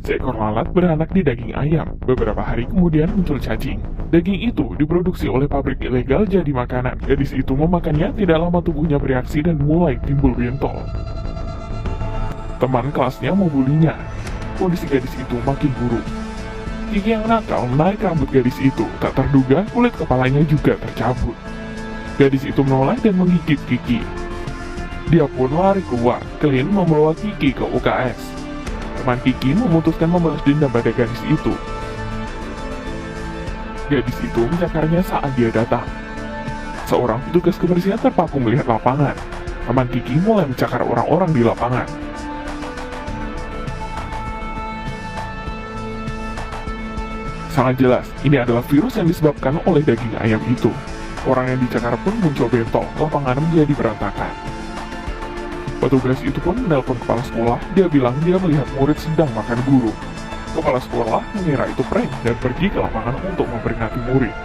Seekor lalat beranak di daging ayam. Beberapa hari kemudian muncul cacing. Daging itu diproduksi oleh pabrik ilegal jadi makanan. Gadis itu memakannya, tidak lama tubuhnya bereaksi dan mulai timbul bentol. Teman kelasnya membulinya. Kondisi gadis itu makin buruk. Kiki yang nakal menarik rambut gadis itu. Tak terduga, kulit kepalanya juga tercabut. Gadis itu menoleh dan menggigit Kiki. Dia pun lari keluar. Clint membawa Kiki ke UKS. Teman Kiki memutuskan membalas dendam pada gadis itu. Gadis itu mencakarnya saat dia datang. Seorang petugas kebersihan terpaku melihat lapangan. Teman Kiki mulai mencakar orang-orang di lapangan. Sangat jelas, ini adalah virus yang disebabkan oleh daging ayam itu. Orang yang dicakar pun muncul bentol, lapangan menjadi berantakan. Petugas itu pun menelpon kepala sekolah. Dia bilang dia melihat murid sedang makan guru. Kepala sekolah mengira itu prank dan pergi ke lapangan untuk memperingati murid.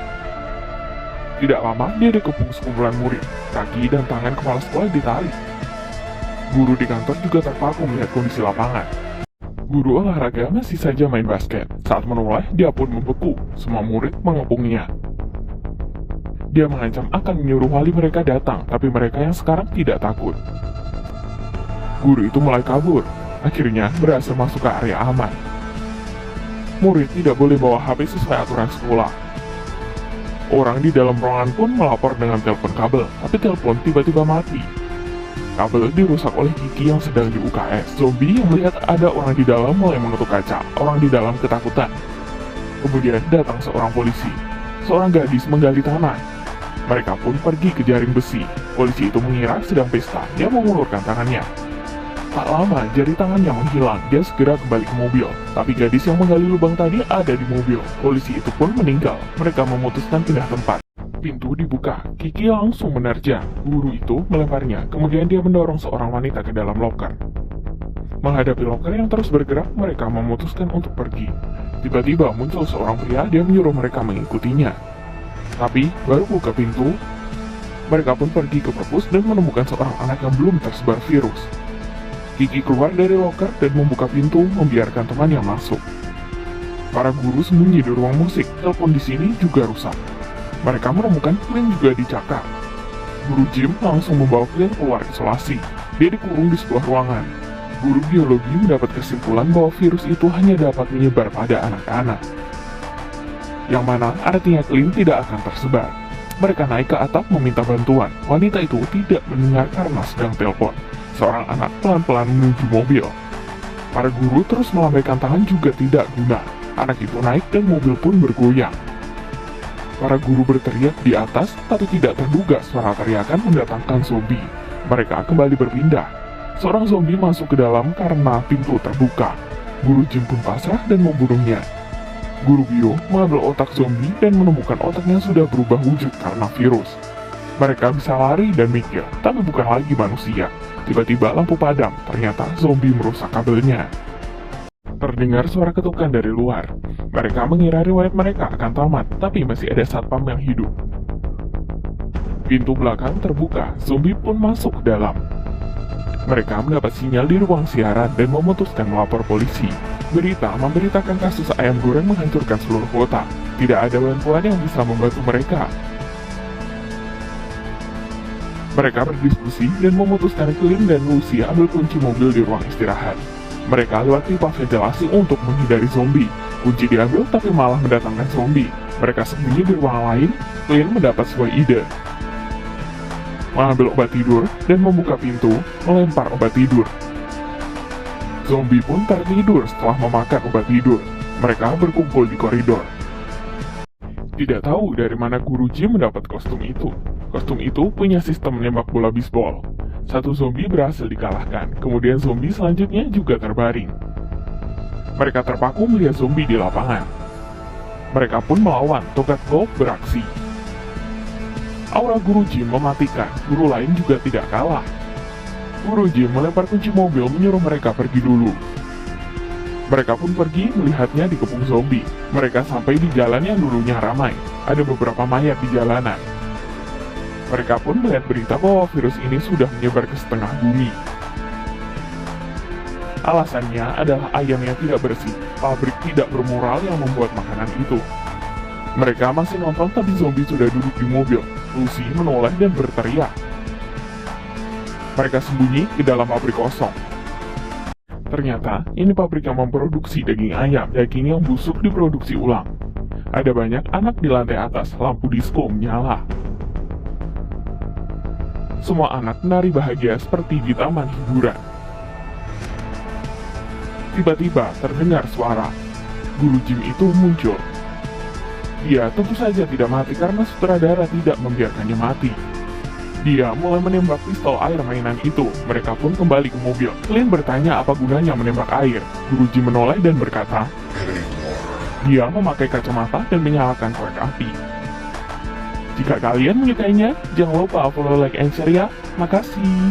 Tidak lama dia dikepung sekumpulan murid. Kaki dan tangan kepala sekolah ditarik. Guru di kantor juga terpaku melihat kondisi lapangan. Guru olahraga masih saja main basket. Saat menoleh, dia pun membeku. Semua murid mengepungnya. Dia mengancam akan menyuruh wali mereka datang, tapi mereka yang sekarang tidak takut. Guru itu mulai kabur, akhirnya berhasil masuk ke area aman. Murid tidak boleh bawa HP sesuai aturan sekolah. Orang di dalam ruangan pun melapor dengan telepon kabel, tapi telepon tiba-tiba mati. Kabel dirusak oleh Kiki yang sedang di UKS. Zombie yang melihat ada orang di dalam mulai mengetuk kaca. Orang di dalam ketakutan. Kemudian datang seorang polisi. Seorang gadis menggali tanah. Mereka pun pergi ke jaring besi. Polisi itu mengira sedang pesta. Dia mengulurkan tangannya. Tak lama, jari tangannya menghilang. Dia segera kembali ke mobil. Tapi gadis yang menggali lubang tadi ada di mobil. Polisi itu pun meninggal. Mereka memutuskan pindah tempat. Pintu dibuka. Kiki langsung menerjang. Guru itu melemparnya. Kemudian dia mendorong seorang wanita ke dalam loker. Menghadapi loker yang terus bergerak, mereka memutuskan untuk pergi. Tiba-tiba muncul seorang pria. Dia menyuruh mereka mengikutinya. Tapi baru buka pintu, mereka pun pergi ke perpus dan menemukan seorang anak yang belum tersebar virus. Kiki keluar dari loker dan membuka pintu, membiarkan temannya masuk. Para guru sembunyi di ruang musik. Telepon di sini juga rusak. Mereka menemukan Clint juga dicakar. Guru Jim langsung membawa Clint keluar isolasi. Dia dikurung di sebuah ruangan. Guru biologi mendapat kesimpulan bahwa virus itu hanya dapat menyebar pada anak-anak. Yang mana artinya Clint tidak akan tersebar. Mereka naik ke atap meminta bantuan. Wanita itu tidak mendengar karena sedang telepon. Seorang anak pelan-pelan menuju mobil. Para guru terus melambaikan tangan juga tidak guna. Anak itu naik dan mobil pun bergoyang. Para guru berteriak di atas, tapi tidak terduga suara teriakan mendatangkan zombie. Mereka kembali berpindah. Seorang zombie masuk ke dalam karena pintu terbuka. Guru Jim pun pasrah dan membunuhnya. Guru bio mengambil otak zombie dan menemukan otaknya sudah berubah wujud karena virus. Mereka bisa lari dan mikir, tapi bukan lagi manusia. Tiba-tiba lampu padam, ternyata zombie merusak kabelnya. Terdengar suara ketukan dari luar. Mereka mengira riwayat mereka akan tamat, tapi masih ada satpam yang hidup. Pintu belakang terbuka, zombie pun masuk ke dalam. Mereka mendapat sinyal di ruang siaran dan memutuskan melapor polisi. Berita memberitakan kasus ayam goreng menghancurkan seluruh kota. Tidak ada bantuan yang bisa membantu mereka. Mereka berdiskusi dan memutuskan Clint dan Lucy ambil kunci mobil di ruang istirahat. Mereka lewati pipa ventilasi untuk menghindari zombie. Kunci diambil tapi malah mendatangkan zombie. Mereka sembunyi di ruang lain. Clint mendapat sebuah ide. Mengambil obat tidur dan membuka pintu, melempar obat tidur. Zombie pun tertidur setelah memakan obat tidur. Mereka berkumpul di koridor. Tidak tahu dari mana guru Jim mendapat kostum itu. Kostum itu punya sistem menembak bola bisbol. Satu zombie berhasil dikalahkan, kemudian zombie selanjutnya juga terbaring. Mereka terpaku melihat zombie di lapangan. Mereka pun melawan, tokat golf beraksi. Aura guru Jim mematikan, guru lain juga tidak kalah. Guru Jim melempar kunci mobil menyuruh mereka pergi dulu. Mereka pun pergi melihatnya dikepung zombie. Mereka sampai di jalan yang dulunya ramai. Ada beberapa mayat di jalanan. Mereka pun melihat berita bahwa virus ini sudah menyebar ke setengah bumi. Alasannya adalah ayam yang tidak bersih, pabrik tidak bermoral yang membuat makanan itu. Mereka masih nonton tapi zombie sudah duduk di mobil. Lucy menoleh dan berteriak. Mereka sembunyi ke dalam pabrik kosong. Ternyata, ini pabrik yang memproduksi daging ayam. Daging yang busuk diproduksi ulang. Ada banyak anak di lantai atas, lampu disko menyala. Semua anak menari bahagia seperti di taman hiburan. Tiba-tiba terdengar suara. Guru gym itu muncul. Dia tentu saja tidak mati karena sutradara tidak membiarkannya mati. Dia mulai menembak pistol air mainan itu. Mereka pun kembali ke mobil. Clint bertanya apa gunanya menembak air. Guru gym menoleh dan berkata, dia memakai kacamata dan menyalakan korek api. Jika kalian menyukainya, jangan lupa follow, like, and share ya. Makasih.